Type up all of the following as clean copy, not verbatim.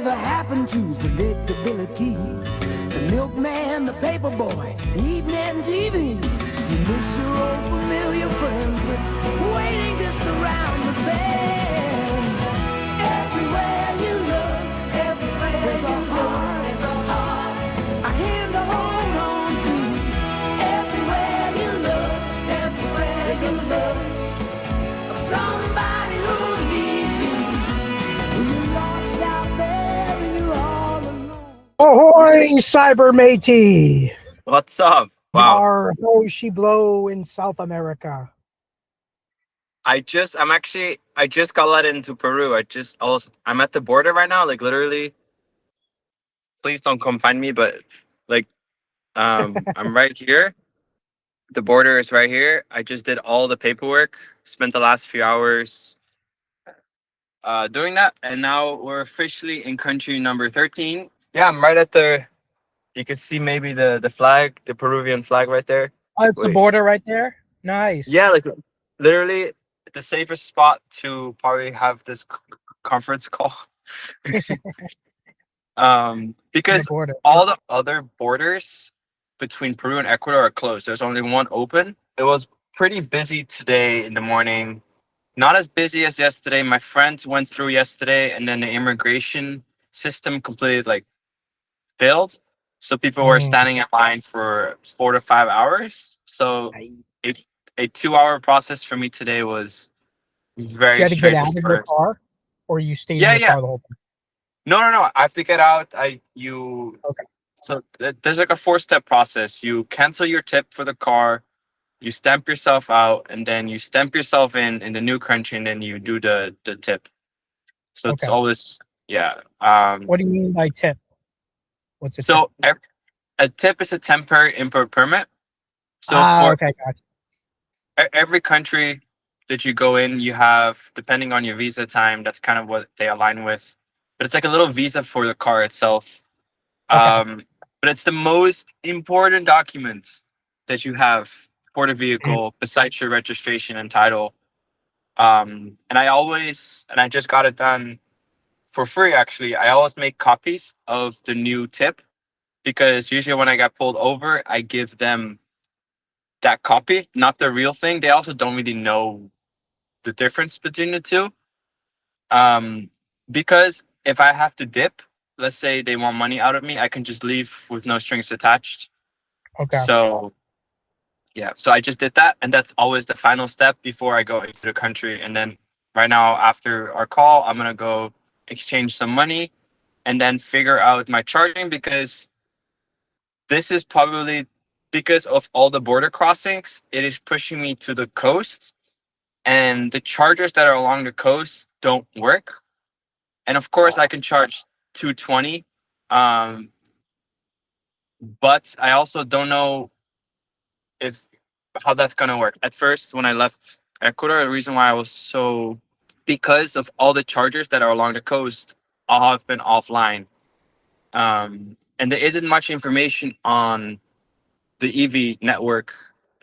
whatever happened to predictability? The milkman, the paperboy, evening TV. You miss your old familiar friends, but waiting just around the bend. Everywhere you look, there's a heart, a hand to hold on to. Everywhere you look, there's a lust of somebody who needs you. When you're lost out there and you're all alone. Ahoy, cyber matey! What's up? Wow. Our Hoshi blow in South America. I just got let into Peru. I'm at the border right now, like literally. Please don't come find me, but like I'm right here. The border is right here. I just did all the paperwork, spent the last few hours doing that, and now we're officially in country number 13. Yeah, I'm right at you can see maybe the flag, the Peruvian flag right there. Oh, it's the border right there? Nice. Yeah, like literally the safest spot to probably have this conference call. Because all the other borders between Peru and Ecuador are closed. There's only one open. It was pretty busy today in the morning. Not as busy as yesterday. My friends went through yesterday, and then the immigration system completely failed. So people were standing in line for 4 to 5 hours. So it's a 2-hour process for me today was very you had to get out of your first. car, or you stayed in your car the whole time? No. I have to get out. So there's like a 4-step process. You cancel your tip for the car, you stamp yourself out, and then you stamp yourself in the new country, and then you do the tip. So it's always what do you mean by tip? What's a so tip? a tip is a temporary import permit. So gotcha. Every country that you go in, you have, depending on your visa time, that's kind of what they align with. But it's like a little visa for the car itself. But it's the most important document that you have for the vehicle besides your registration and title. And I just got it done for free, actually. I always make copies of the new tip because usually when I get pulled over, I give them that copy, not the real thing. They also don't really know the difference between the two. Because if I have to dip, let's say they want money out of me, I can just leave with no strings attached. So I just did that, and that's always the final step before I go into the country. And then right now, after our call, I'm gonna go exchange some money and then figure out my charging, because this is probably because of all the border crossings, it is pushing me to the coast, and the chargers that are along the coast don't work. And of course, I can charge 220, but I also don't know how that's gonna work. At first, when I left Ecuador, the reason why I was because of all the chargers that are along the coast, all have been offline, and there isn't much information on the EV network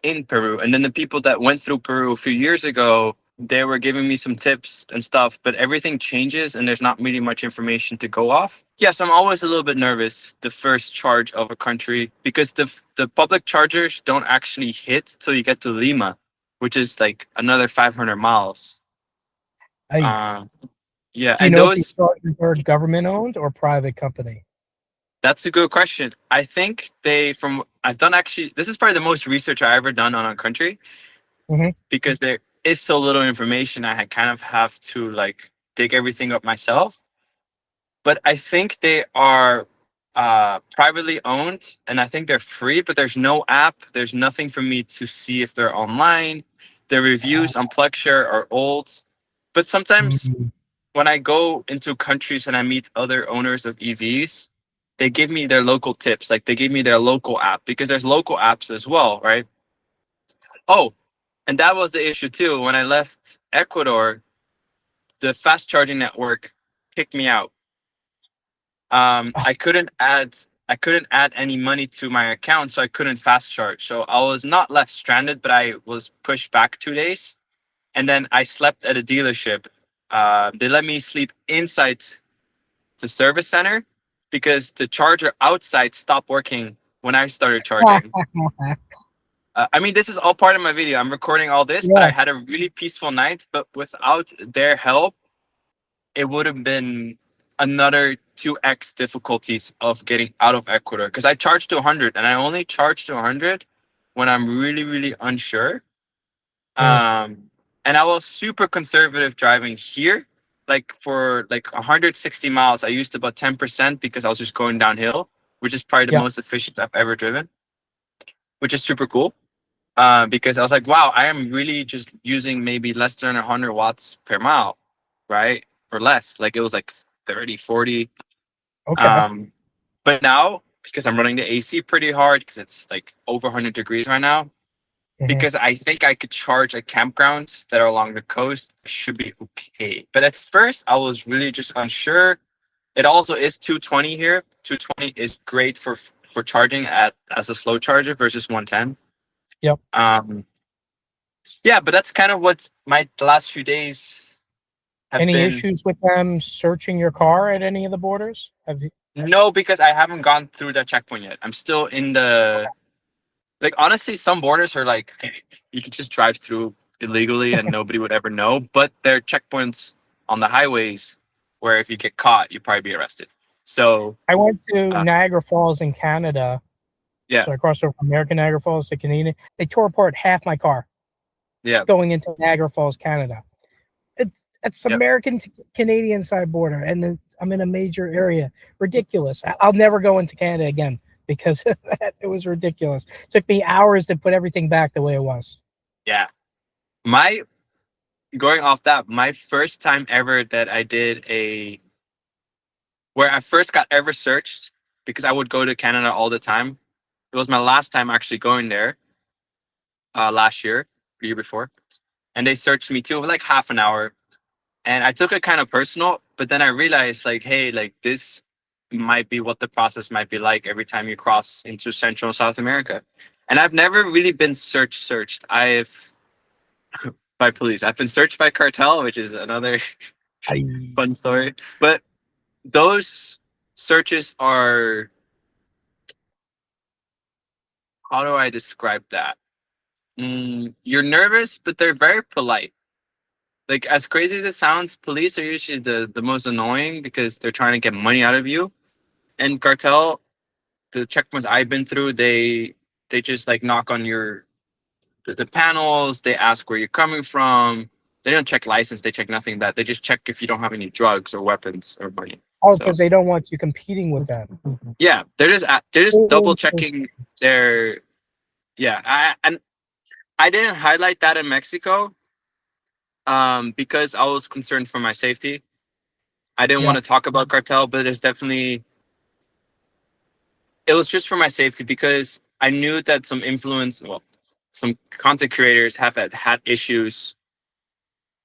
in Peru. And then the people that went through Peru a few years ago, they were giving me some tips and stuff, but everything changes and there's not really much information to go off. Yes, I'm always a little bit nervous the first charge of a country, because the public chargers don't actually hit till you get to Lima, which is like another 500 miles. Do you and know if these chargers are government owned or private company? That's a good question. I think this is probably the most research I ever done on a country, because there is so little information. I kind of have to dig everything up myself. But I think they are privately owned, and I think they're free, but there's no app. There's nothing for me to see if they're online. The reviews on PlugShare are old. But sometimes when I go into countries and I meet other owners of EVs, they give me their local tips. Like they give me their local app, because there's local apps as well, right? Oh, and that was the issue too. When I left Ecuador, the fast charging network kicked me out. I couldn't add any money to my account, so I couldn't fast charge. So I was not left stranded, but I was pushed back 2 days. And then I slept at a dealership. They let me sleep inside the service center because the charger outside stopped working when I started charging. I mean, this is all part of my video. I'm recording all this, but I had a really peaceful night. But without their help, it would have been another 2x difficulties of getting out of Ecuador. Because I charged to 100, and I only charge to 100 when I'm really, really unsure. And I was super conservative driving here. Like for like 160 miles, I used about 10% because I was just going downhill, which is probably the most efficient I've ever driven, which is super cool. Because I was like, wow, I am really just using maybe less than 100 watts per mile, right? Or less. Like it was like 30, 40. Okay. But now, because I'm running the AC pretty hard, because it's like over 100 degrees right now, because I think I could charge at campgrounds that are along the coast, should be okay. But at first, I was really just unsure. It also is 220 here. 220 is great for charging as a slow charger versus 110. Yep. Yeah, but that's kind of what the last few days have Any been. issues with them searching your car at any of the borders? No, because I haven't gone through the checkpoint yet. I'm still in the... Like, honestly, some borders are like, you could just drive through illegally and nobody would ever know. But there are checkpoints on the highways where if you get caught, you'd probably be arrested. So I went to Niagara Falls in Canada. Yeah. So I crossed over from American Niagara Falls to Canadian. They tore apart half my car. Yeah. Going into Niagara Falls, Canada. It's American to Canadian side border, and I'm in a major area. Ridiculous. I'll never go into Canada again because of that. It was ridiculous. It took me hours to put everything back the way it was. Yeah. Going off that, my first time ever that I did where I first got ever searched, because I would go to Canada all the time. It was my last time actually going there last year, the year before. And they searched me too for like half an hour. And I took it kind of personal, but then I realized like, hey, like this might be what the process might be like every time you cross into Central and South America. And I've never really been searched. By police. I've been searched by cartel, which is another fun story. But those searches are... How do I describe that? You're nervous, but they're very polite. Like, as crazy as it sounds, police are usually the most annoying because they're trying to get money out of you. And cartel, the checkpoints I've been through, they just like knock on the panels. They ask where you're coming from. They don't check license. They check nothing. That they just check if you don't have any drugs or weapons or money. Oh, because they don't want you competing with them. Yeah, they're just double checking their... Yeah, I didn't highlight that in Mexico. Because I was concerned for my safety. I didn't want to talk about cartel, but it was just for my safety because I knew that some content creators have had issues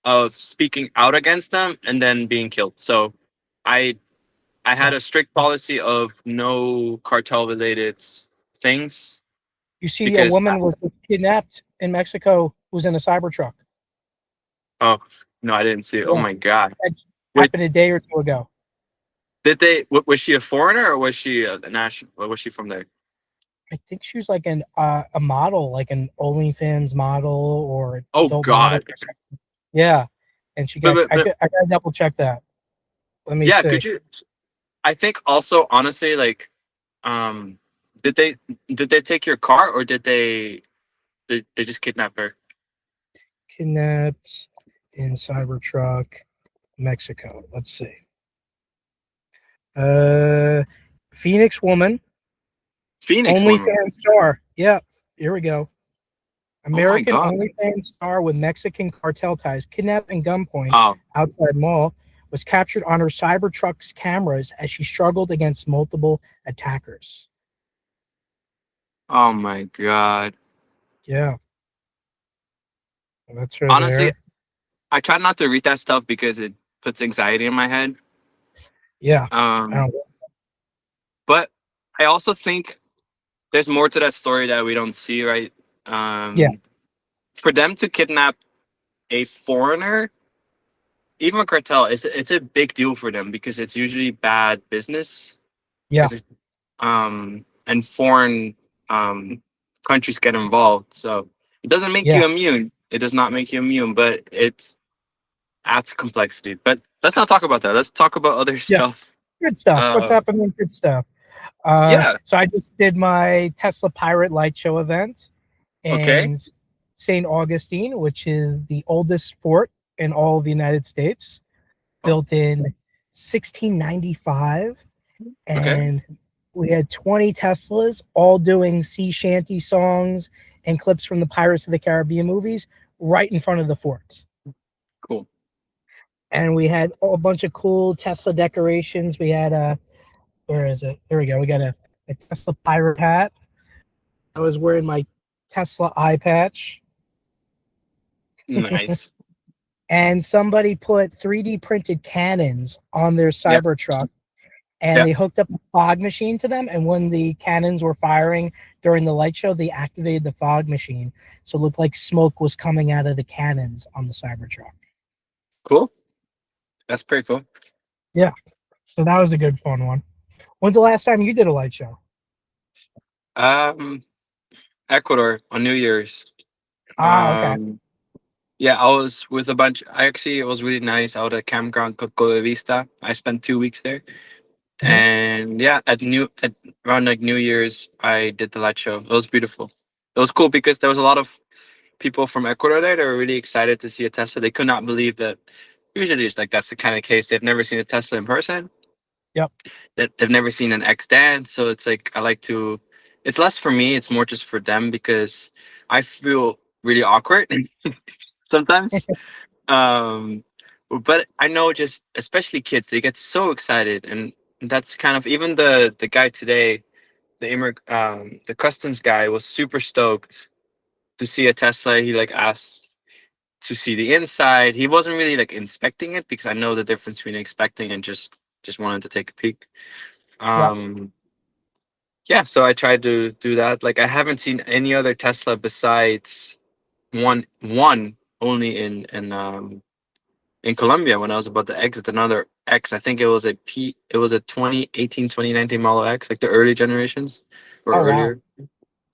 of speaking out against them and then being killed. So I had a strict policy of no cartel related things. You see, a woman was kidnapped in Mexico who was in a Cybertruck. Oh, no, I didn't see it. Yeah. Oh, my God. That happened a day or two ago. Was she a foreigner or was she a national? Or was she from there? I think she was like a model, like an OnlyFans model or... Oh, God. Yeah. And she got... I got to double check that. Let me see. Could you... I think also, honestly, like, did they take your car or did they just kidnap her? Kidnapped in Cybertruck, Mexico. Let's see. Phoenix woman. OnlyFans star. Yeah, here we go. American OnlyFans star with Mexican cartel ties, kidnapped and gunpoint outside mall, was captured on her Cybertruck's cameras as she struggled against multiple attackers. Oh my God. Yeah. That's right. Honestly, there. I try not to read that stuff because it puts anxiety in my head. Yeah. But I also think there's more to that story that we don't see, right? For them to kidnap a foreigner, even a cartel, it's a big deal for them because it's usually bad business. Yeah. And foreign countries get involved. So it doesn't make you immune. It does not make you immune, but it adds complexity. But let's not talk about that. Let's talk about other stuff. Good stuff. What's happening? Good stuff. So I just did my Tesla Pirate Light Show event in St. Augustine, which is the oldest fort in all of the United States, built in 1695. And we had 20 Teslas all doing sea shanty songs and clips from the Pirates of the Caribbean movies right in front of the fort. Cool. And we had a bunch of cool Tesla decorations. We had where is it? There we go. We got a Tesla pirate hat. I was wearing my Tesla eye patch. Nice. And somebody put 3D printed cannons on their Cybertruck. And they hooked up a fog machine to them. And when the cannons were firing during the light show, they activated the fog machine. So it looked like smoke was coming out of the cannons on the Cybertruck. Cool. That's pretty cool. Yeah. So that was a good fun one. When's the last time you did a light show? Ecuador on New Year's. Okay. Yeah, I was with a bunch. It was really nice. Out at campground Coco de Vista. I spent 2 weeks there. Mm-hmm. And yeah, around like New Year's, I did the light show. It was beautiful. It was cool because there was a lot of people from Ecuador there that were really excited to see a Tesla. They could not believe that. Usually, it's like that's the kind of case. They've never seen a Tesla in person. Yep. They've never seen an X dance. So it's like it's less for me. It's more just for them because I feel really awkward sometimes. But I know just especially kids, they get so excited, and that's kind of even the guy today, the customs guy was super stoked to see a Tesla. He like asked to see the inside. He wasn't really like inspecting it because I know the difference between inspecting and just wanted to take a peek. Yeah, so I tried to do that. Like I haven't seen any other Tesla besides one only in Colombia when I was about to exit another X. I think it was a 2018-2019 Model X, like the early generations or earlier. Wow.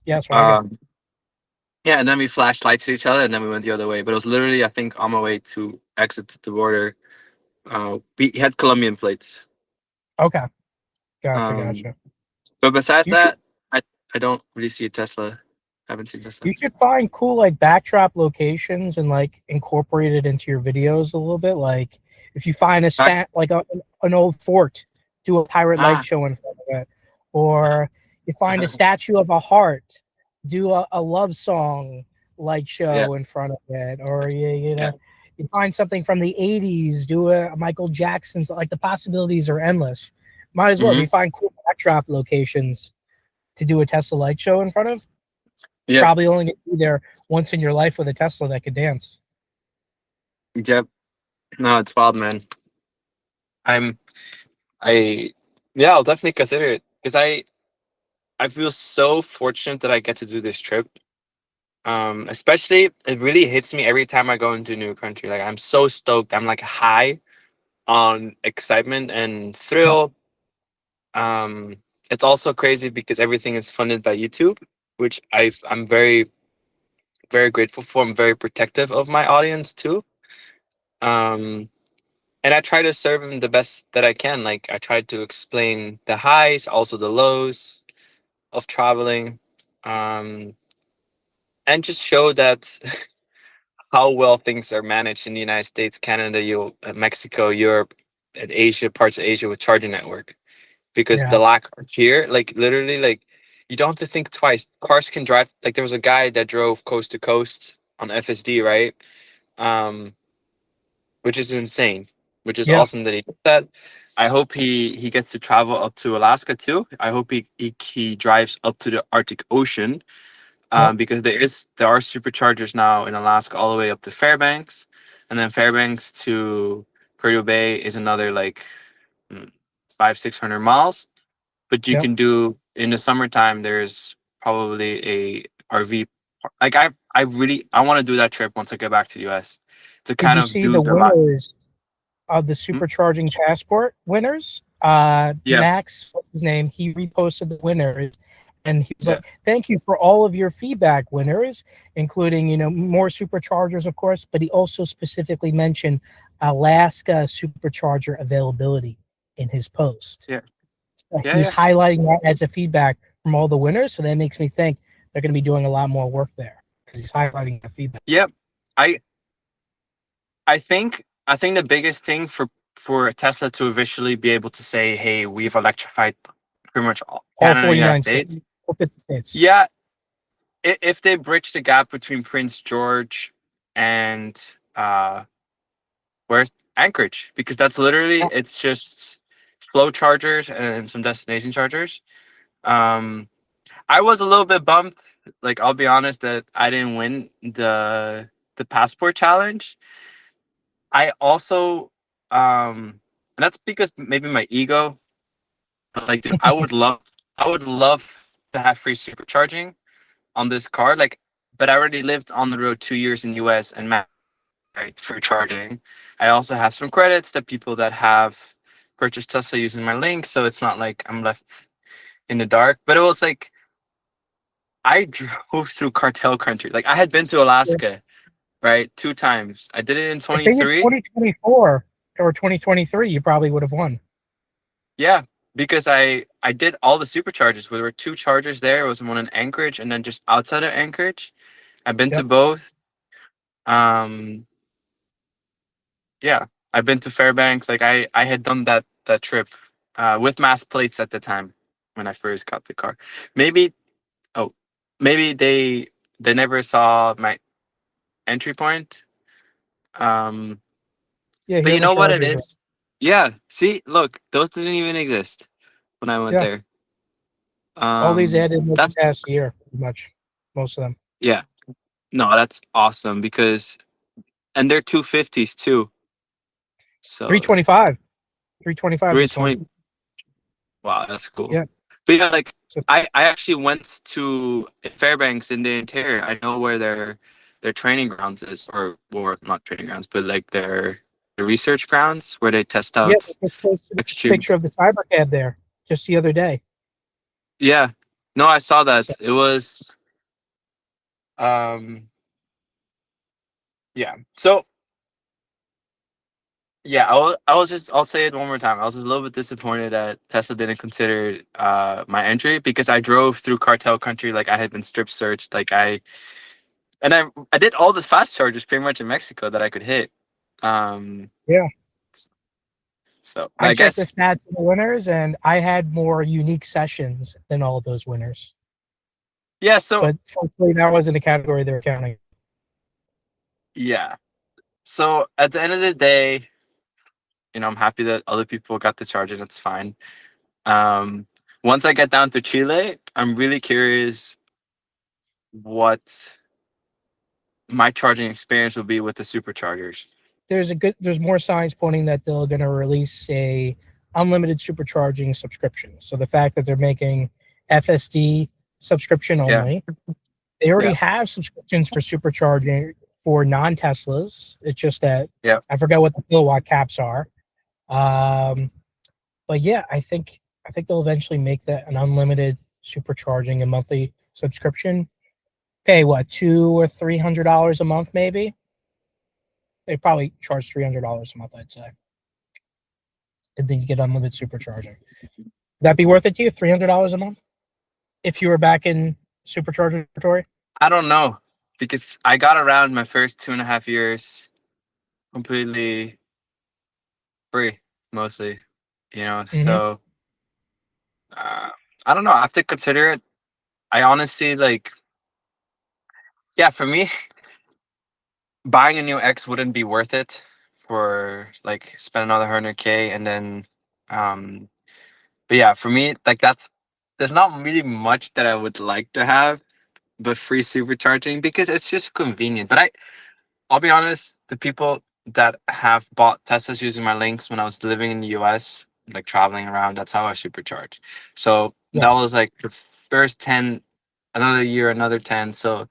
Yeah, that's right. Yeah, and then we flashed lights to each other and then we went the other way. But it was literally, I think, on my way to exit the border. We had Colombian plates. Okay. Gotcha. But besides that, I don't really see a Tesla. I haven't seen Tesla. You should find cool like backdrop locations and like incorporate it into your videos a little bit. Like if you find an old fort, do a pirate light show in front of it. Or you find a statue of a heart, do a love song light show in front of it. Or you find something from the 80s, do a Michael Jackson. Like the possibilities are endless. Might as well. If you find cool backdrop locations to do a Tesla light show in front of, probably only going to be there once in your life with a Tesla that could dance. Yep. No, it's wild, man. I'll definitely consider it because I feel so fortunate that I get to do this trip. Especially, it really hits me every time I go into a new country. Like I'm so stoked. I'm like high on excitement and thrill. It's also crazy because everything is funded by YouTube, which I'm very, very grateful for. I'm very protective of my audience too. And I try to serve them the best that I can. Like I try to explain the highs, also the lows of traveling, and just show that how well things are managed in the United States, Canada, Mexico, Europe, and Asia, parts of Asia with charging network. Because the lack here, like literally, like you don't have to think twice. Cars can drive. Like there was a guy that drove coast to coast on FSD, right? Which is insane. Which is awesome that he did that. I hope he gets to travel up to Alaska too. I hope he drives up to the Arctic Ocean, because there are superchargers now in Alaska all the way up to Fairbanks, and then Fairbanks to Prudhoe Bay is another like 500-600 miles. But you can do in the summertime. There's probably a RV. Like I want to do that trip once I get back to the US to kind of do the winners. of the supercharging passport winners. Max, what's his name? He reposted the winners, and he was like, "Thank you for all of your feedback, winners, including more superchargers, of course." But he also specifically mentioned Alaska supercharger availability in his post. He's highlighting that as a feedback from all the winners, so that makes me think they're going to be doing a lot more work there because he's highlighting the feedback. Yep, I think the biggest thing for Tesla to officially be able to say, "Hey, we've electrified pretty much all Canada and United States." 50 states. Yeah, if they bridge the gap between Prince George and where's Anchorage, because that's literally it's just flow chargers and some destination chargers. I was a little bit bummed, like I'll be honest, that I didn't win the passport challenge. I also and that's because maybe my ego, but like dude, I would love to have free supercharging on this car, like, but I already lived on the road 2 years in US and right, free charging. I also have some credits that people that have purchased Tesla using my link, so it's not like I'm left in the dark. But it was like I drove through cartel country. Like I had been to Alaska, right, 2 times. I did it in 23. I think in 2024 or 2023, you probably would have won. Yeah, because I did all the superchargers. There were 2 chargers there. There was one in Anchorage and then just outside of Anchorage. I've been to both. Yeah, I've been to Fairbanks. Like I had done that trip with mass plates at the time when I first got the car. Maybe they never saw my entry point. But you know what it is? Yeah. See, look, those didn't even exist when I went there. All these added in the past year, pretty much, most of them. Yeah. No, that's awesome because, and they're 250s too. So 325. 320. Wow, that's cool. Yeah. But yeah, like I actually went to Fairbanks in the interior. I know where their training grounds is, or not training grounds, but like the research grounds where they test out. Yeah, posted a picture of the CyberCab there just the other day. Yeah, no, I saw that. It was, yeah. So. Yeah, I'll say it one more time. I was a little bit disappointed that Tesla didn't consider my entry because I drove through cartel country, like I had been strip searched, like I did all the fast chargers pretty much in Mexico that I could hit. Yeah. So I checked the stats of the winners and I had more unique sessions than all of those winners. Yeah, but fortunately that wasn't a category they were counting. Yeah. So at the end of the day, I'm happy that other people got the charger. That's fine. Once I get down to Chile, I'm really curious what my charging experience will be with the superchargers. There's more signs pointing that they're going to release a unlimited supercharging subscription. So the fact that they're making FSD subscription only, they already have subscriptions for supercharging for non-Teslas. It's just that I forgot what the kilowatt caps are. But yeah, I think they'll eventually make that an unlimited supercharging, a monthly subscription. Pay what, $200 or $300 a month, maybe? They probably charge $300 a month, I'd say. And then you get unlimited supercharging. Would that be worth it to you? $300 a month? If you were back in supercharger territory? I don't know, because I got around my first 2.5 years completely free, mostly, so I don't know. I have to consider it. I honestly, for me, buying a new X wouldn't be worth it for spend another $100K and then, but yeah, for me, there's not really much that I would like to have, but free supercharging because it's just convenient. But I'll be honest, the people that have bought Teslas using my links when I was living in the US, like traveling around, that's how I supercharge. So that was like the first 10, another year, another 10. So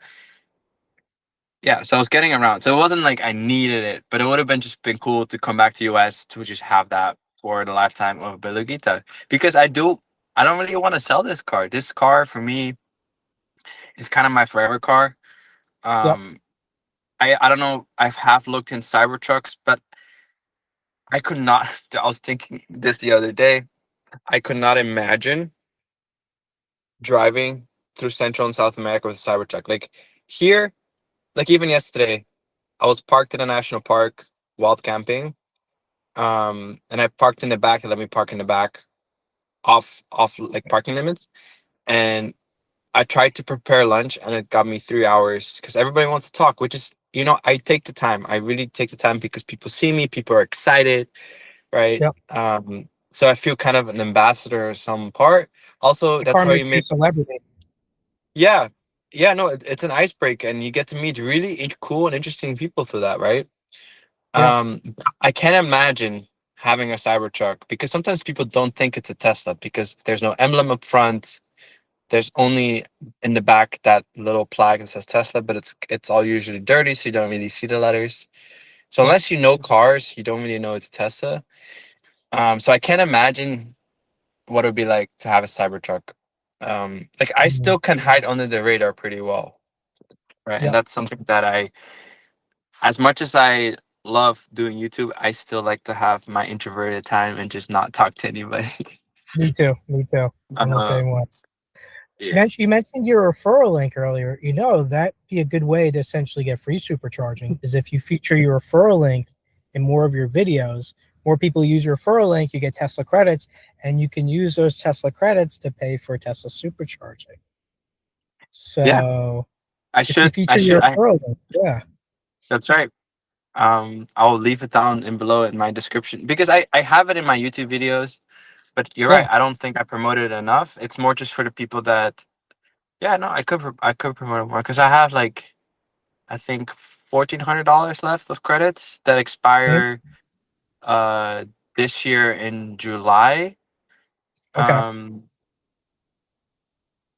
Yeah, so I was getting around. So it wasn't like I needed it, but it would have been cool to come back to US to just have that for the lifetime of Beluguita. Because I don't really want to sell this car. This car for me is kind of my forever car. Yep. I don't know. I have looked in Cybertrucks, but I could not. I was thinking this the other day. I could not imagine driving through Central and South America with a Cybertruck. Like here, like even yesterday, I was parked in a national park wild camping. And I parked in the back. They let me park in the back, off like parking limits. And I tried to prepare lunch, and it got me 3 hours because everybody wants to talk. Which is, I take the time. I really take the time because people see me. People are excited, right? Yep. So I feel kind of an ambassador of some part. Also, The that's car how makes you you a make. celebrity. Yeah, no, it's an icebreaker, and you get to meet really cool and interesting people through that, right? Yeah. I can't imagine having a Cybertruck because sometimes people don't think it's a Tesla because there's no emblem up front. There's only in the back that little plaque that says Tesla, but it's all usually dirty, so you don't really see the letters. So Yep. unless you know cars, you don't really know it's a Tesla. So I can't imagine what it would be like to have a Cybertruck. Like I still can hide under the radar pretty well, right? Yep. And that's something that as much as I love doing YouTube, I still like to have my introverted time and just not talk to anybody. Me too. I'm the same way. Yeah. You mentioned your referral link earlier. That'd be a good way to essentially get free supercharging is if you feature your referral link in more of your videos. More people use your referral link, you get Tesla credits, and you can use those Tesla credits to pay for Tesla supercharging. So Yeah, I if you should. feature your referral link, yeah. That's right. I'll leave it down in below in my description because I have it in my YouTube videos, but you're right. I don't think I promoted it enough. It's more just for the people that, yeah, no, I could promote it more because I have like, I think $1,400 left of credits that expire this year in July. Okay.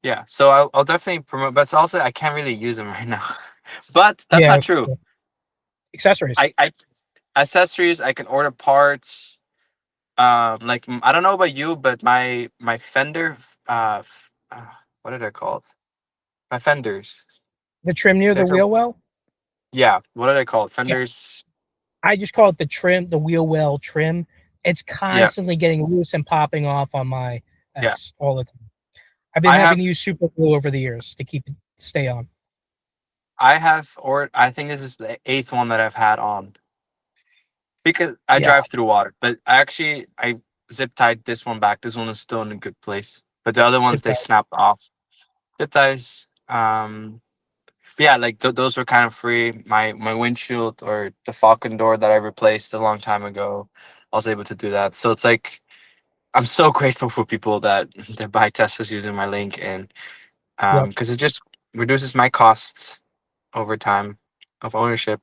Yeah, so I'll definitely promote, but it's also I can't really use them right now. But that's Yeah. not true. Accessories. I accessories. I can order parts. Like I don't know about you, but my fender. What are they called? My fenders. The trim near the wheel well? Yeah. What are they called? Yeah. Fenders. I just call it the trim, the wheel well trim. It's constantly getting loose and popping off on my S all the time. I've been having to use super glue over the years to keep it stay on. I think this is the 8th one that I've had on. Because I drive through water, but I zip tied this one back. This one is still in a good place, but the other ones they snapped off. Zip ties. Yeah, like those were kind of free. My windshield or the Falcon door that I replaced a long time ago, I was able to do that. So it's like I'm so grateful for people that buy Teslas using my link, and because it just reduces my costs over time of ownership.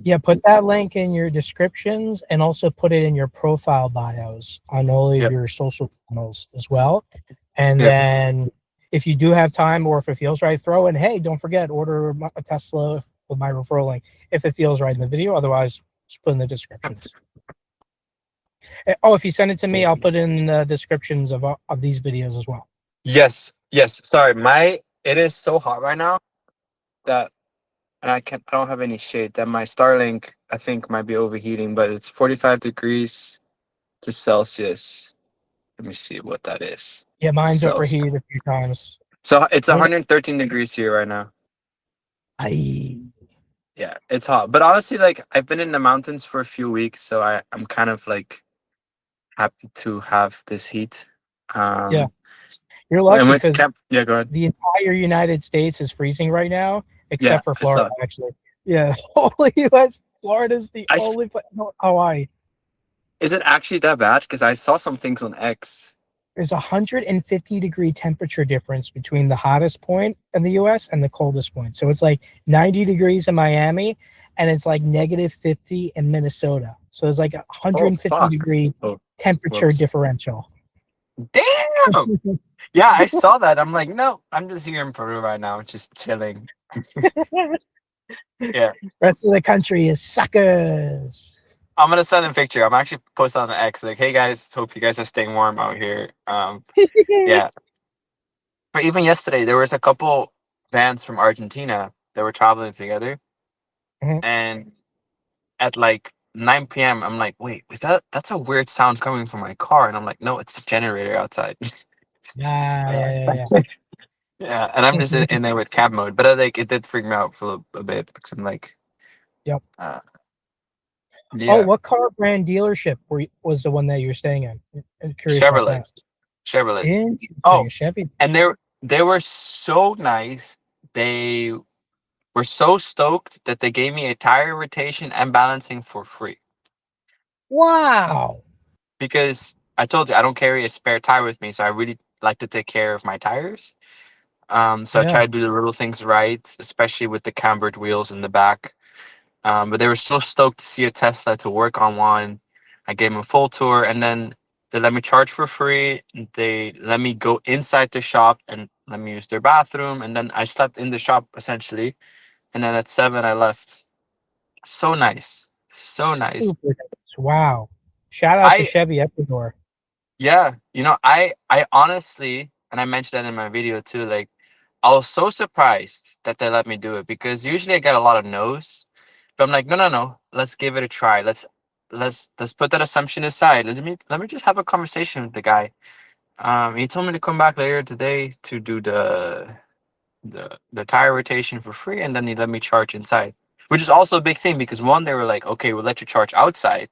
Yeah, put that link in your descriptions and also put it in your profile bios on all of your social channels as well. And then if you do have time or if it feels right, throw in, hey, don't forget, order a Tesla with my referral link if it feels right in the video. Otherwise, just put in the descriptions. Oh, if you send it to me, I'll put in the descriptions of these videos as well. Yes. Sorry, it is so hot right now that. And I don't have any shade. That my Starlink, I think, might be overheating, but it's 45 degrees to Celsius. Let me see what that is. Yeah, mine's overheated a few times. So it's 113 degrees here right now. Yeah, it's hot. But honestly, like I've been in the mountains for a few weeks, so I'm kind of like happy to have this heat. Yeah, you're lucky because go ahead. The entire United States is freezing right now. Except for Florida, actually. Yeah, only U.S. Florida's the only place. No, Hawaii. Is it actually that bad? Because I saw some things on X. There's 150-degree temperature difference between the hottest point in the U.S. and the coldest point. So it's like 90 degrees in Miami, and it's like -50 in Minnesota. So it's like a 150-degree temperature differential. Damn! Yeah, I saw that. I'm like, no, I'm just here in Peru right now, just chilling. Yeah. Rest of the country is suckers. I'm gonna send a picture. I'm actually posting on the X like, hey guys, hope you guys are staying warm out here. Yeah. But even yesterday, there was a couple vans from Argentina that were traveling together, and at like 9 p.m., I'm like, wait, that's a weird sound coming from my car, and I'm like, no, it's the generator outside. Yeah. Yeah, and I'm just in there with cab mode, but like it did freak me out for a bit because I'm like, yep. Yeah. Oh, what car brand dealership was the one that you were staying in? I'm curious about that. Chevrolet. Interesting. Oh, Chevy. And they were so nice. They were so stoked that they gave me a tire rotation and balancing for free. Wow. Because I told you I don't carry a spare tire with me, so I really like to take care of my tires. So I try to do the little things right, especially with the cambered wheels in the back. But they were so stoked to see a Tesla, to work on one. I gave them a full tour, and then they let me charge for free. They let me go inside the shop and let me use their bathroom. And then I slept in the shop essentially. And then at 7, I left. So nice. So nice. Wow. Shout out to Chevy Ecuador. Yeah. I honestly, and I mentioned that in my video too, like, I was so surprised that they let me do it, because usually I get a lot of no's. But I'm like, no. Let's give it a try. Let's put that assumption aside. Let me just have a conversation with the guy. He told me to come back later today to do the tire rotation for free, and then he let me charge inside, which is also a big thing, because one, they were like, okay, we'll let you charge outside.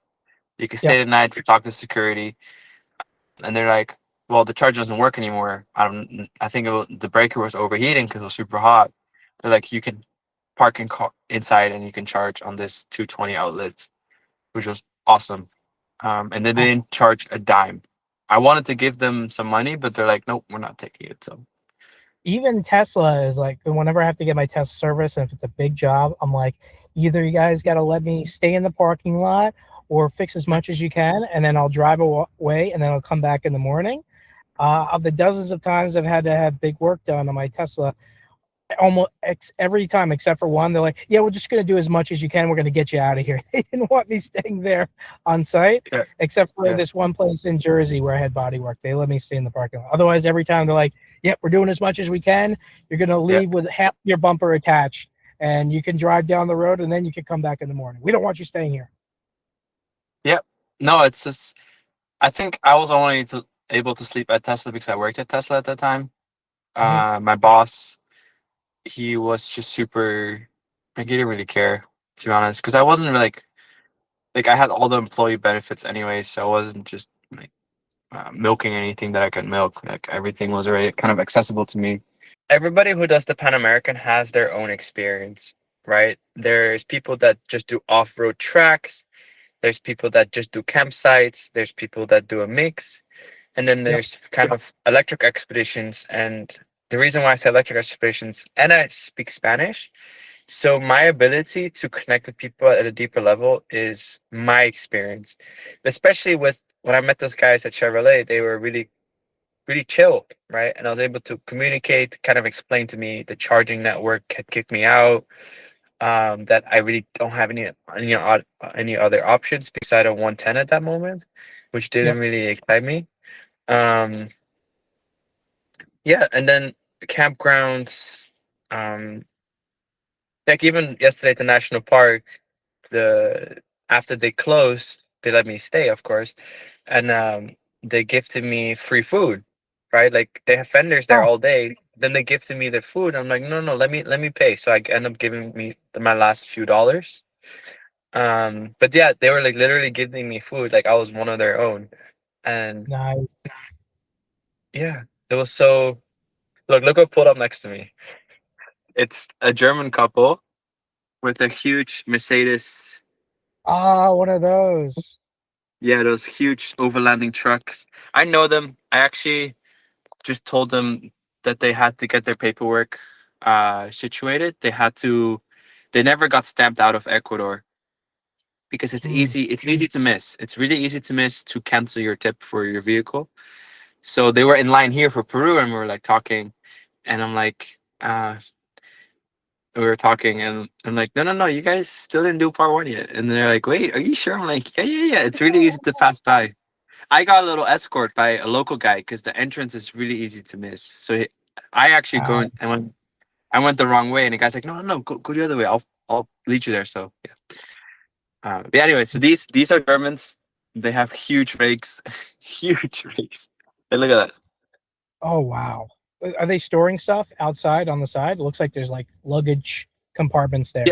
You can stay the night. You talk to security, and they're like, well, the charger doesn't work anymore. I think the breaker was overheating because it was super hot. They're like, you can park inside and you can charge on this 220 outlet, which was awesome. And they didn't charge a dime. I wanted to give them some money, but they're like, nope, we're not taking it. So even Tesla is like, whenever I have to get my Tesla service, and if it's a big job, I'm like, either you guys got to let me stay in the parking lot or fix as much as you can, and then I'll drive away, and then I'll come back in the morning. Of the dozens of times I've had to have big work done on my Tesla, almost every time except for one, they're like, yeah, we're just going to do as much as you can. We're going to get you out of here. They didn't want me staying there on site, except for this one place in Jersey where I had body work. They let me stay in the parking lot. Otherwise, every time they're like, yep, we're doing as much as we can. You're going to leave with half your bumper attached, and you can drive down the road, and then you can come back in the morning. We don't want you staying here. Yep. No, it's just, I think I was only able to sleep at Tesla because I worked at Tesla at that time. My boss, he was just super, like, he didn't really care, to be honest, because I wasn't really like I had all the employee benefits anyway, so I wasn't just like milking anything that I could milk. Like, everything was already kind of accessible to me. Everybody who does the Pan American has their own experience, right? There's people that just do off-road tracks. There's people that just do campsites. There's people that do a mix. And then there's kind of electric expeditions. And the reason why I say electric expeditions, and I speak Spanish, so my ability to connect with people at a deeper level is my experience. Especially with when I met those guys at Chevrolet, they were really, really chill, right? And I was able to communicate, kind of explain to me the charging network had kicked me out, that I really don't have any other options because I had a 110 at that moment, which didn't really excite me. Yeah, and then campgrounds, like even yesterday at the national park, after they closed, they let me stay, of course, and they gifted me free food, right? Like, they have vendors there all day. Then they gifted me the food. I'm like, no, let me pay. So I end up giving me my last few dollars. But yeah, they were like literally giving me food, like I was one of their own. And nice. Yeah, it was so. Look what pulled up next to me. It's a German couple with a huge Mercedes. One of those. Yeah, those huge overlanding trucks. I know them. I actually just told them that they had to get their paperwork situated. They never got stamped out of Ecuador because it's easy to miss. It's really easy to miss, to cancel your tip for your vehicle. So they were in line here for Peru, and we were like talking, and I'm like, we were talking, and I'm like, no, you guys still didn't do part 1 yet. And they're like, wait, are you sure? I'm like, yeah. It's really easy to pass by. I got a little escort by a local guy because the entrance is really easy to miss. So I actually I went the wrong way, and the guy's like, no, go the other way. I'll lead you there. So yeah. But anyway, so these are Germans. They have huge rakes, huge rakes. Hey, look at that. Oh wow! Are they storing stuff outside on the side? It looks like there's like luggage compartments there.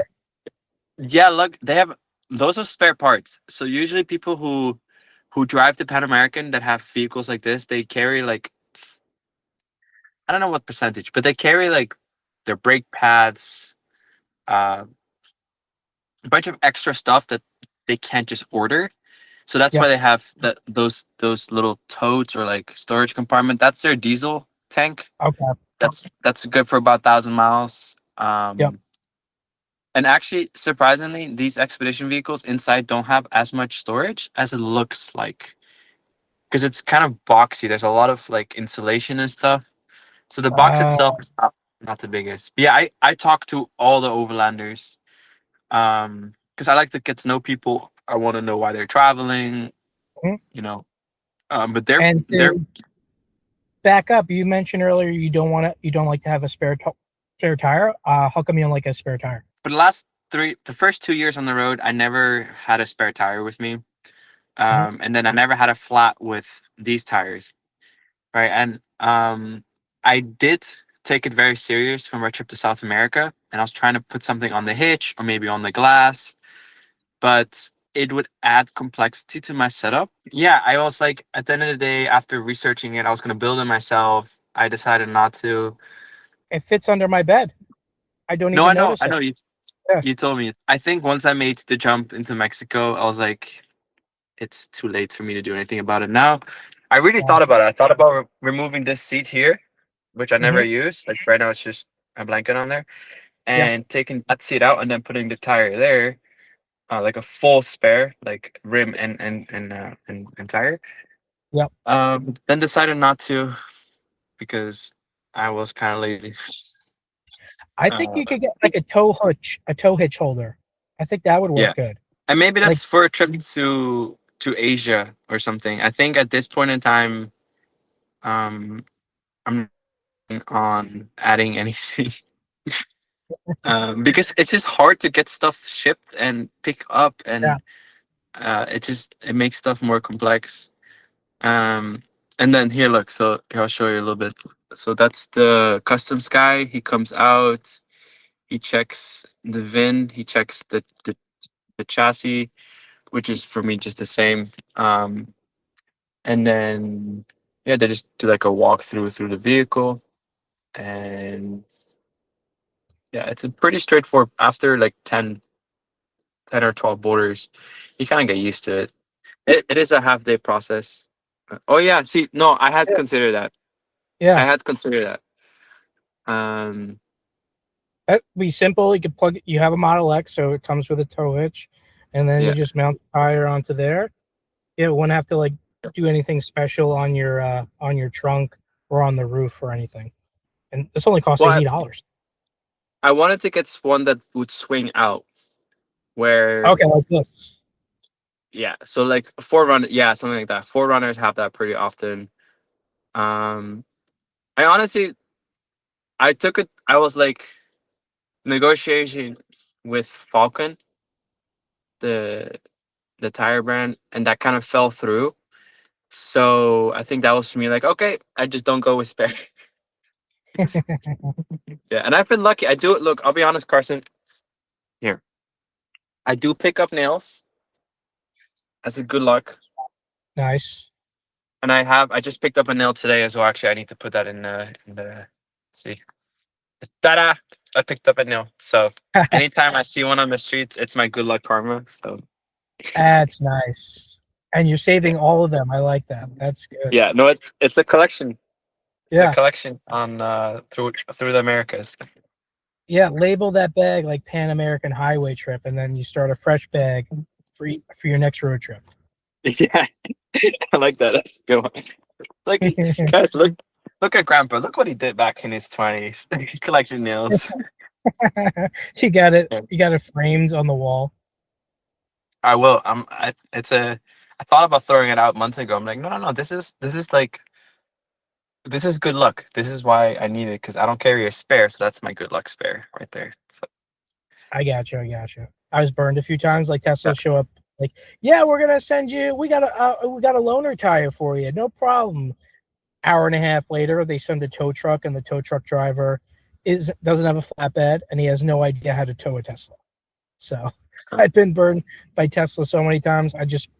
Yeah. Look, they have those are spare parts. So usually people who drive the Pan American that have vehicles like this, they carry like, I don't know what percentage, but they carry like their brake pads, a bunch of extra stuff that they can't just order. So that's why they have those little totes or like storage compartment. That's their diesel tank. Okay. That's good for about 1,000 miles. And actually, surprisingly, these expedition vehicles inside don't have as much storage as it looks like, because it's kind of boxy. There's a lot of like insulation and stuff. So the box itself is not the biggest. But yeah, I talk to all the overlanders, because I like to get to know people. I want to know why they're traveling, you know. But they're back up. You mentioned earlier you don't like to have a spare tire. How come you don't like a spare tire? For the first 2 years on the road, I never had a spare tire with me. And then I never had a flat with these tires. Right. And I did take it very serious from my trip to South America, and I was trying to put something on the hitch or maybe on the glass, but it would add complexity to my setup. Yeah, I was like, at the end of the day, after researching it, I was going to build it myself. I decided not to. It fits under my bed. I don't even notice it. I know. You told me. I think once I made the jump into Mexico, I was like, it's too late for me to do anything about it now. I really thought about it. I thought about removing this seat here, which I never use. Like right now, it's just a blanket on there, and taking that seat out and then putting the tire there, like a full spare, like rim and tire. Yep. Then decided not to because I was kind of lazy. I think you could get like a tow hitch holder. I think that would work good. And maybe that's for a trip to Asia or something. I think at this point in time, I'm on adding anything. Because it's just hard to get stuff shipped and pick up, and it makes stuff more complex. And then here, look. So here, I'll show you a little bit. So that's the customs guy. He comes out. He checks the VIN. He checks the chassis, which is for me just the same. And then they just do like a walkthrough through the vehicle, and it's a pretty straightforward. After like 10 or 12 borders, you kind of get used to it. It is a half-day process. Oh yeah, see, no, I had to consider that. I had to consider that. That'd be simple. You could plug it. You have a Model X, so it comes with a tow hitch, and then you just mount the tire onto there. It wouldn't have to like do anything special on your trunk or on the roof or anything. And this only costs $80. I wanted to get one that would swing out, where like this. Yeah, so like Forerunner, something like that. Forerunners have that pretty often. I honestly, I was like negotiating with Falcon, the tire brand, and that kind of fell through. So I think that was for me like, okay, I just don't go with spare. And I've been lucky. Look, I'll be honest, Carson. Here, I do pick up nails. That's a good luck. Nice. And I just picked up a nail today as well. Actually, I need to put that in the see. Ta-da! I picked up a nail. So anytime I see one on the streets, it's my good luck karma. So that's nice. And you're saving all of them. I like that. That's good. Yeah, no, it's a collection. It's a collection on through the Americas. Yeah, label that bag like Pan American Highway trip, and then you start a fresh bag for your next road trip. Yeah, I like that. That's a good one. Like, guys, look at Grandpa. Look what he did back in his 20s. He collected nails. You got it. You got it framed on the wall. I will. I thought about throwing it out months ago. I'm like, no. This is good luck. This is why I need it, because I don't carry a spare, so that's my good luck spare right there. So I got you. I was burned a few times. Like Tesla show up, like, yeah, we're gonna send you. We got a loaner tire for you. No problem. Hour and a half later, they send a tow truck, and the tow truck driver doesn't have a flatbed, and he has no idea how to tow a Tesla. So I've been burned by Tesla so many times. I just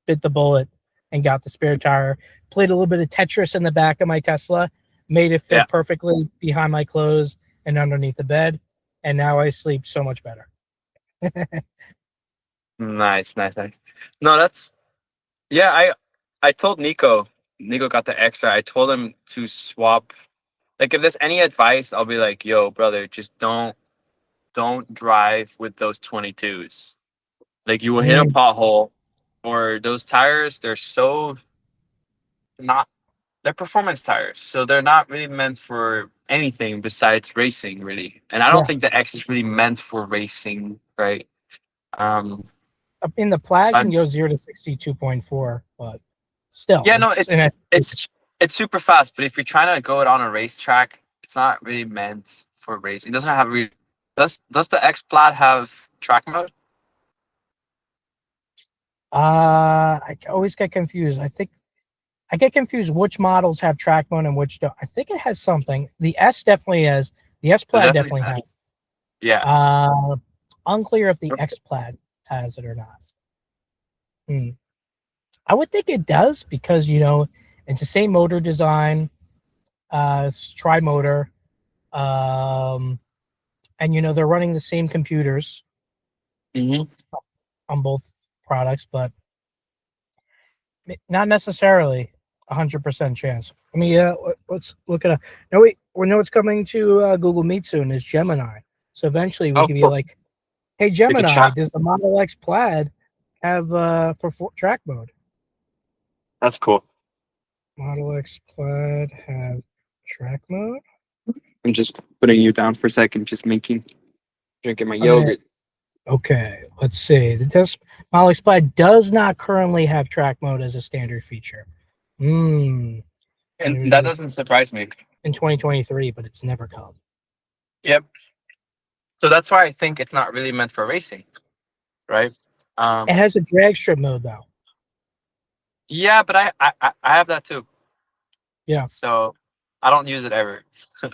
bit the bullet and got the spare tire. Played a little bit of Tetris in the back of my Tesla, made it fit perfectly behind my clothes and underneath the bed, and now I sleep so much better. Nice. No, that's I told Nico. Nico got the extra. I told him to swap. Like, if there's any advice, I'll be like, yo, brother, just don't drive with those 22s. Like, you will hit a pothole, or those tires, they're performance tires. So they're not really meant for anything besides racing, really. And I don't think the X is really meant for racing, right? In the Plaid, you can go 0 to 60 2.4, but still. Yeah, no, it's super fast, but if you're trying to go it on a racetrack, it's not really meant for racing. It doesn't have does the X Plaid have track mode? I always get confused. I think I get confused which models have track mode and which don't. I think it has something. The S definitely has. The S Plaid definitely has. Yeah. Unclear if the X Plaid has it or not. I would think it does, because it's the same motor design. It's tri-motor, and they're running the same computers on both products, but not necessarily 100% chance. I mean, let's look at we know it's coming to Google Meet soon. Is Gemini? So eventually we can be like, hey Gemini, does the Model X Plaid have track mode? That's cool. Model X Plaid have track mode? I'm just putting you down for a second, just drinking my yogurt. Okay, let's see. The Model X Plaid does not currently have track mode as a standard feature. And that doesn't surprise me. In 2023, but it's never come. Yep. So that's why I think it's not really meant for racing, right? It has a drag strip mode, though. Yeah, but I have that too. Yeah. So I don't use it ever.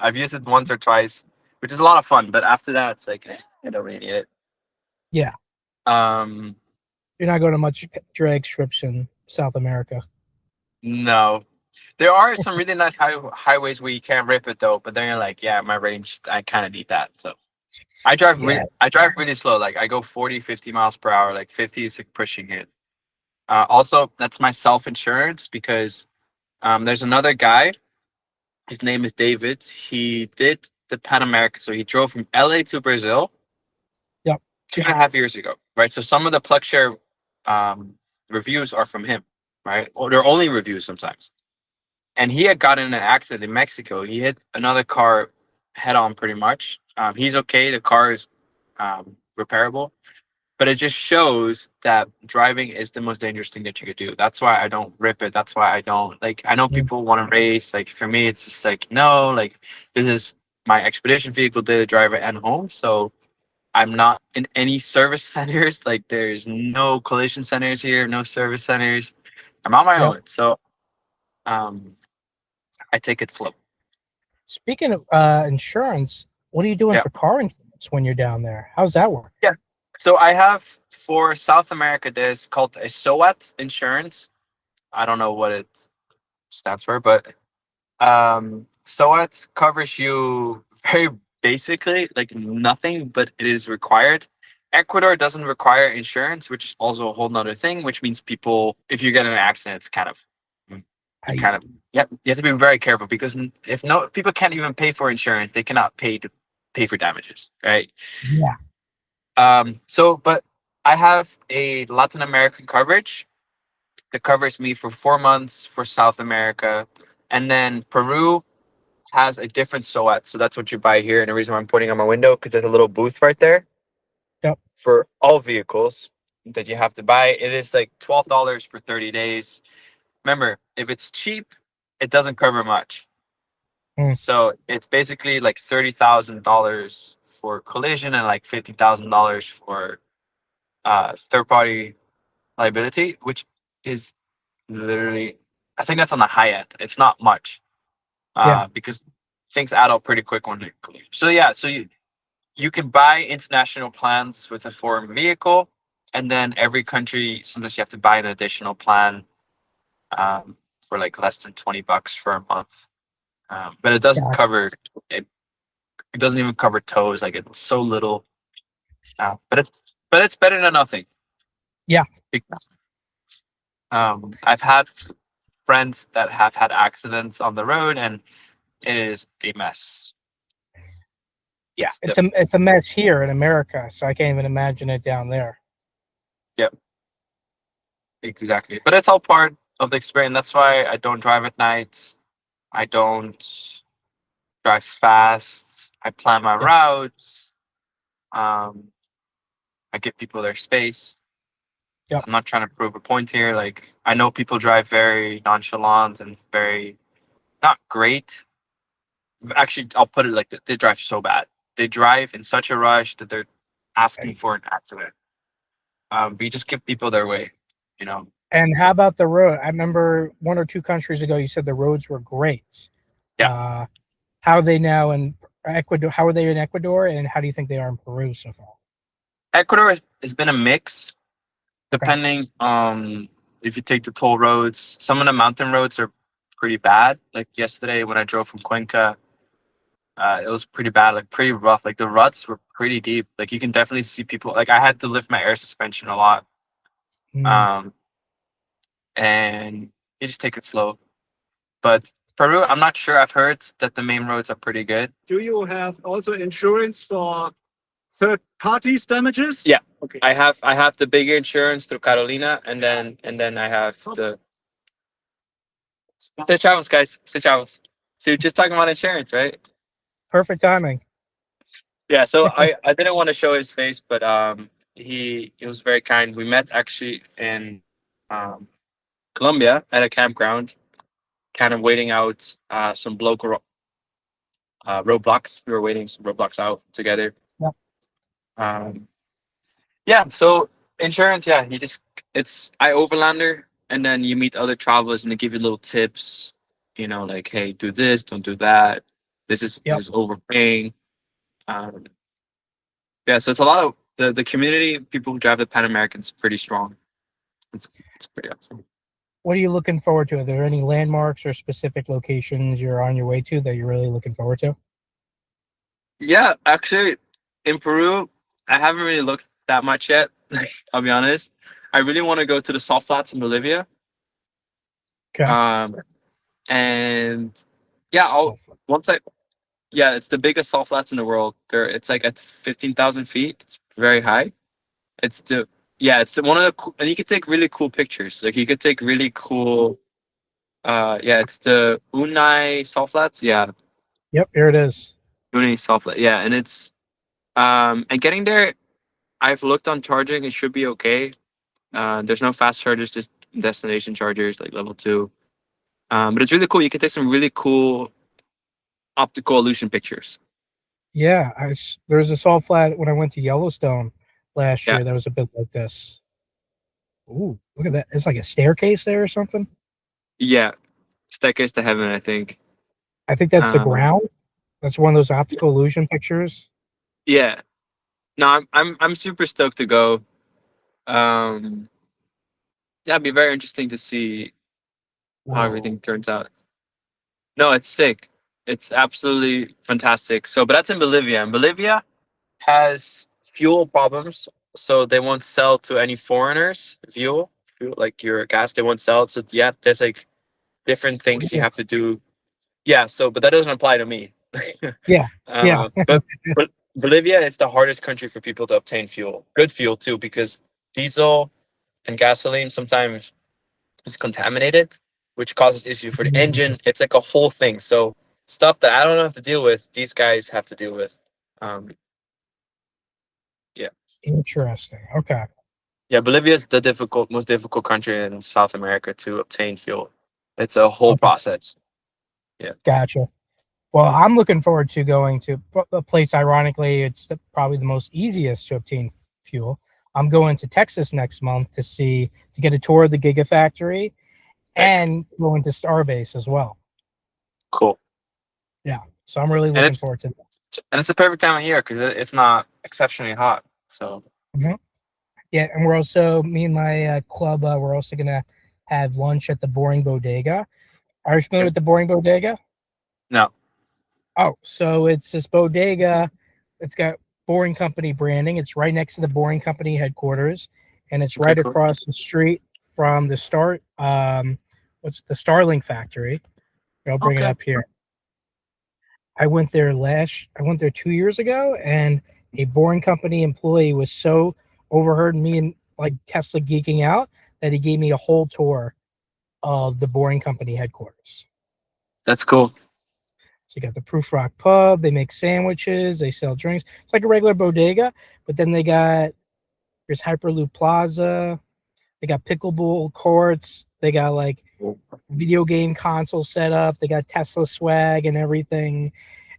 I've used it once or twice, which is a lot of fun. But after that, it's like, I don't really need it. Yeah. You're not going to much drag strips in South America. No. There are some really nice highways where you can't rip it, though. But then you're like, yeah, my range, I kind of need that. So I drive really slow. Like, I go 40, 50 miles per hour. Like 50 is like pushing it. Also, that's my self-insurance, because there's another guy. His name is David. He did the Pan America. So he drove from LA to Brazil 2.5 years ago, right? So some of the plug share reviews are from him, right? Or they're only reviews sometimes. And he had gotten in an accident in Mexico. He hit another car head on, pretty much. He's okay. The car is repairable. But it just shows that driving is the most dangerous thing that you could do. That's why I don't rip it. That's why I don't, like, I know people want to race. Like, for me, it's just like, no, like, this is my expedition vehicle, daily driver, and home. So I'm not in any service centers. Like, there's no collision centers here, no service centers. I'm on my own. So I take it slow. Speaking of insurance, what are you doing for car insurance when you're down there? How's that work? Yeah. So I have, for South America, there's called a SOAT insurance. I don't know what it stands for, but SOAT covers you very basically, like, nothing, but it is required. Ecuador doesn't require insurance, which is also a whole nother thing, which means people, if you get in an accident, it's you have to be very careful, because if people can't even pay for insurance, they cannot pay for damages, right? Yeah. But I have a Latin American coverage, that covers me for 4 months for South America. And then Peru has a different SOAT. So that's what you buy here. And the reason why I'm pointing on my window, because there's a little booth right there. Yep. For all vehicles that you have to buy. It is like $12 for 30 days. Remember, if it's cheap, it doesn't cover much. So it's basically like $30,000 for collision and like $50,000 for third-party liability, which is literally, I think that's on the high end. It's not much, because things add up pretty quick when they collision. So yeah, so you can buy international plans with a foreign vehicle, and then every country sometimes you have to buy an additional plan for like less than $20 for a month. But it doesn't cover it. It doesn't even cover tows. Like it's so little. But it's better than nothing. Yeah. Because, I've had friends that have had accidents on the road, and it is a mess. Yeah, it's a mess here in America, so I can't even imagine it down there. Yep. Exactly. But it's all part of the experience. That's why I don't drive at night. I don't drive fast. I plan my routes. I give people their space. Yep. I'm not trying to prove a point here. Like, I know people drive very nonchalant and very not great. Actually, I'll put it like that. They drive so bad. They drive in such a rush that they're asking for an accident. We just give people their way, you know. And how about the road? I remember 1 or 2 countries ago, you said the roads were great. Yeah. How are they now in Ecuador? How are they in Ecuador, and how do you think they are in Peru so far? Ecuador has been a mix, depending if you take the toll roads. Some of the mountain roads are pretty bad. Like yesterday when I drove from Cuenca, it was pretty bad, like pretty rough. Like the ruts were pretty deep. Like you can definitely see people. Like I had to lift my air suspension a lot. And you just take it slow. But Peru, I'm not sure. I've heard that the main roads are pretty good. Do you have also insurance for third parties damages? Yeah. Okay. I have the bigger insurance through Carolina, and then I have the Stay travels, guys. Stay travels. So just talking about insurance, right? Perfect timing. Yeah, so I didn't want to show his face, but he was very kind. We met actually in Colombia at a campground, kind of waiting out some local roadblocks. We were waiting some roadblocks out together. Yeah. So insurance, yeah, I overlander, and then you meet other travelers, and they give you little tips. You know, like, hey, do this, don't do that. This is overpaying. Yeah, so it's a lot of the community. People who drive the Pan American's pretty strong. It's pretty awesome. What are you looking forward to? Are there any landmarks or specific locations you're on your way to that you're really looking forward to? Yeah, actually, in Peru, I haven't really looked that much yet. I'll be honest. I really want to go to the salt flats in Bolivia. Okay. And yeah, it's the biggest salt flats in the world. It's like at 15,000 feet. It's very high. It's one of the and you can take really cool pictures. Like you could take really cool. It's the Unai salt flats. Yeah. Yep, here it is. Unai salt flat. Yeah, and it's and getting there, I've looked on charging. It should be okay. There's no fast chargers, just destination chargers like level 2. But it's really cool. You can take some really cool optical illusion pictures. Yeah, there's a salt flat when I went to Yellowstone last year that was a bit like this. Ooh, look at that. It's like a staircase there or something. Yeah. Staircase to heaven, I think. I think that's the ground. That's one of those optical illusion pictures. Yeah. No, I'm super stoked to go. It'd be very interesting to see how everything turns out. No, it's sick. It's absolutely fantastic. But that's in Bolivia. And Bolivia has fuel problems, so they won't sell to any foreigners. Fuel like your gas, they won't sell. So there's like different things you have to do. Yeah. But that doesn't apply to me. Yeah. But Bolivia is the hardest country for people to obtain fuel. Good fuel too, because diesel and gasoline sometimes is contaminated, which causes issue for the engine. It's like a whole thing. So stuff that I don't have to deal with, these guys have to deal with. Yeah. Interesting. Okay. Yeah, Bolivia is the most difficult country in South America to obtain fuel. It's a whole process. Yeah. Gotcha. Well, I'm looking forward to going to a place, ironically, it's probably the most easiest to obtain fuel. I'm going to Texas next month to get a tour of the Gigafactory and going to Starbase as well. Cool. Yeah. So I'm really looking forward to that. And it's the perfect time of year because it's not exceptionally hot. So. Mm-hmm. Yeah, and we're also, me and my club, we're also going to have lunch at the Boring Bodega. Are you familiar with the Boring Bodega? No. Oh, so it's this bodega. It's got Boring Company branding. It's right next to the Boring Company headquarters, and it's right across the street from the what's the Starlink factory? I'll bring it up here. I went there 2 years ago, and a Boring Company employee was so overheard me and like Tesla geeking out that he gave me a whole tour of the Boring Company headquarters. That's cool. So you got the Proof Rock Pub. They make sandwiches. They sell drinks. It's like a regular bodega, but then there's Hyperloop Plaza. They got pickleball courts. They got like video game console set up. They got Tesla swag and everything.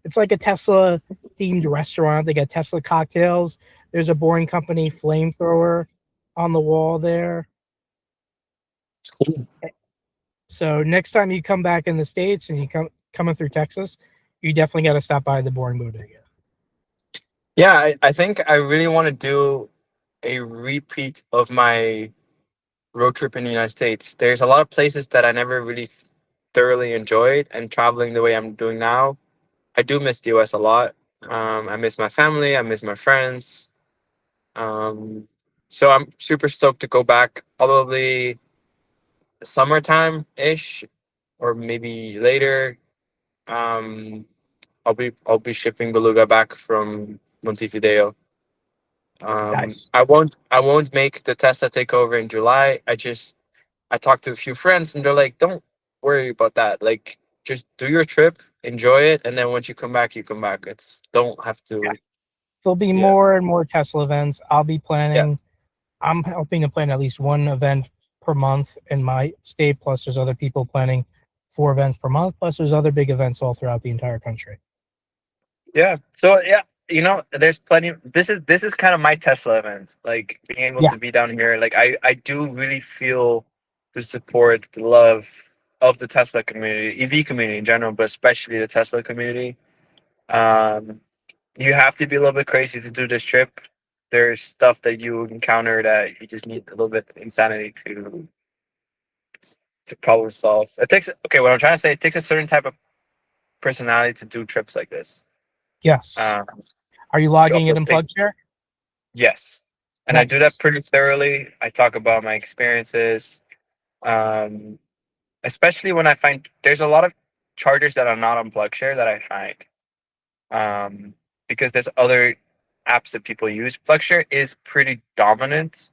It's like a Tesla themed restaurant. They got Tesla cocktails. There's a Boring Company flamethrower on the wall there. Cool. So next time you come back in the States and you coming through Texas, you definitely got to stop by the Boring Bodega. Yeah, I think I really want to do a repeat of my road trip in the United States. There's a lot of places that I never really thoroughly enjoyed, and traveling the way I'm doing now, I do miss the US a lot. I miss my family. I miss my friends. So I'm super stoked to go back, probably summertime-ish, or maybe later. I'll be shipping Beluga back from Montevideo. Nice. I won't make the Tesla takeover in July. I talked to a few friends and they're like, don't worry about that. Like, just do your trip, enjoy it, and then once you come back, you come back. Don't have to. Yeah. There'll be more and more Tesla events. I'll be planning. Yeah. I'm helping to plan at least one event per month in my state. Plus, there's other people planning 4 events per month. Plus, there's other big events all throughout the entire country. Yeah. So yeah, there's plenty. This is kind of my Tesla event. Like being able to be down here. Like I do really feel the support, the love of the Tesla community, EV community in general, but especially the Tesla community. You have to be a little bit crazy to do this trip. There's stuff that you encounter that you just need a little bit of insanity to problem solve. What I'm trying to say, it takes a certain type of personality to do trips like this. Yes. Are you logging it in PlugShare? Yes. And I do that pretty thoroughly. I talk about my experiences. Especially when I find there's a lot of chargers that are not on PlugShare that I find. Because there's other apps that people use. PlugShare is pretty dominant,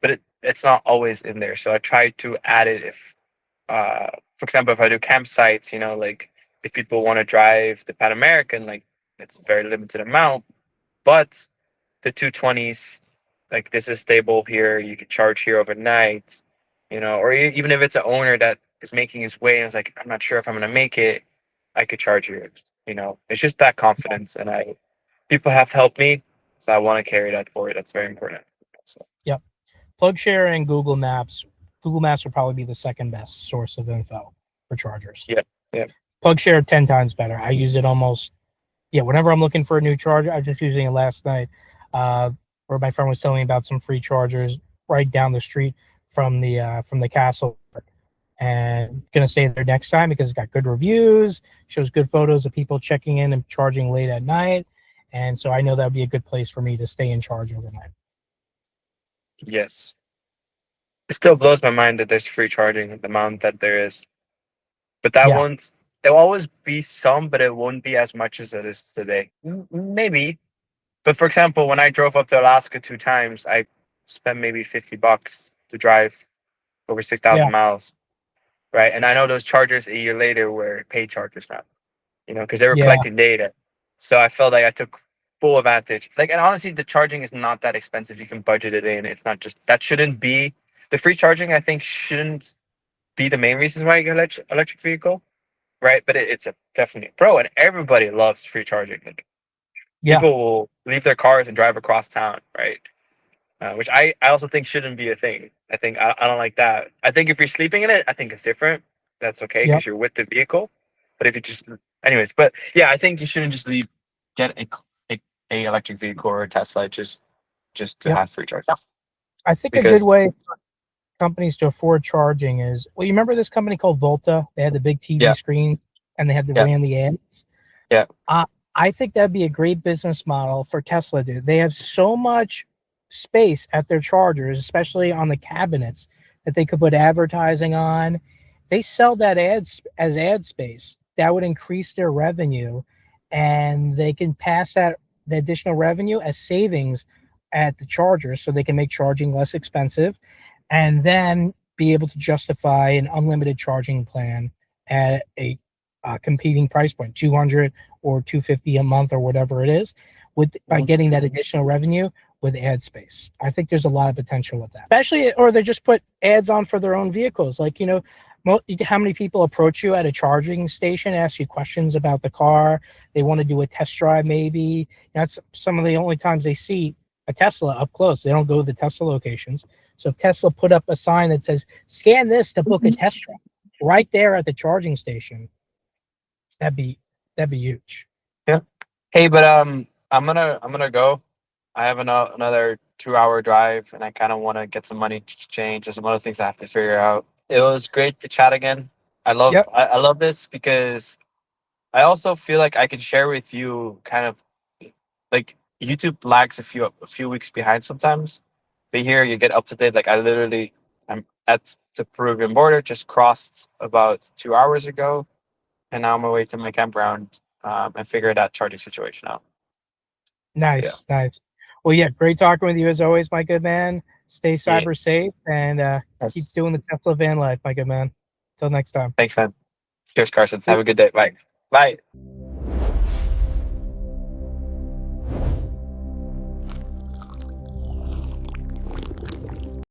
but it's not always in there. So I try to add it if, for example, if I do campsites, like if people want to drive the Pan American, like it's a very limited amount, but the 220s, like this is stable here. You can charge here overnight, or even if it's an owner that is making his way and it's like, I'm not sure if I'm going to make it, I could charge here. It's just that confidence. And people have helped me. So I want to carry that forward. That's very important. So. Yep. PlugShare and Google Maps. Google Maps will probably be the second best source of info for chargers. Yeah. Yeah. PlugShare 10 times better. I use it whenever I'm looking for a new charger. I was just using it last night, where my friend was telling me about some free chargers right down the street from the castle, and gonna stay there next time because it's got good reviews, shows good photos of people checking in and charging late at night, and so I know that would be a good place for me to stay in charge overnight. Yes. It still blows my mind that there's free charging at the amount that there is. But there'll always be some, but it won't be as much as it is today. Maybe. But for example, when I drove up to Alaska 2 times, I spent maybe $50 to drive over 6,000 miles, right? And I know those chargers a year later were paid chargers now, because they were collecting data. So I felt like I took full advantage. Like, and honestly, the charging is not that expensive. You can budget it in. It's not just that shouldn't be the free charging. I think shouldn't be the main reasons why you get electric vehicle, right? But it's a definitely a pro, and everybody loves free charging. Like, people will leave their cars and drive across town, right? Which I also think shouldn't be a thing. I think I don't like that. I think if you're sleeping in it, I think it's different. That's okay because you're with the vehicle. But if you just, anyways, but yeah, I think you shouldn't just get a electric vehicle or a Tesla just to have free charge. I think a good way for companies to afford charging is, well, you remember this company called Volta? They had the big TV screen and they had ran the ads. Yeah. I think that'd be a great business model for Tesla, dude. They have so much space at their chargers, especially on the cabinets, that they could put advertising on. They sell that as ad space. That would increase their revenue, and they can pass the additional revenue as savings at the chargers, so they can make charging less expensive, and then be able to justify an unlimited charging plan at a competing price point, $200 or $250 a month or whatever it is, by getting that additional revenue with ad space. I think there's a lot of potential with that, especially, or they just put ads on for their own vehicles. Like, how many people approach you at a charging station, ask you questions about the car? They want to do a test drive, maybe. That's some of the only times they see a Tesla up close. They don't go to the Tesla locations. So if Tesla put up a sign that says, scan this to book a test drive right there at the charging station, that'd be huge. Yeah. Hey, but I'm gonna go. I have another 2-hour drive, and I kind of want to get some money change. There's some other things I have to figure out. It was great to chat again. I love this because I also feel like I can share with you kind of like YouTube lags a few weeks behind sometimes. But here you get up to date. Like I'm at the Peruvian border, just crossed about 2 hours ago, and now I'm on my way to my campground and figure that charging situation out. Nice, nice. Well, yeah, great talking with you as always, my good man. Stay cyber safe and keep doing the Tesla van life, my good man. Till next time. Thanks, man. Cheers, Carson. Have a good day. Bye. Bye.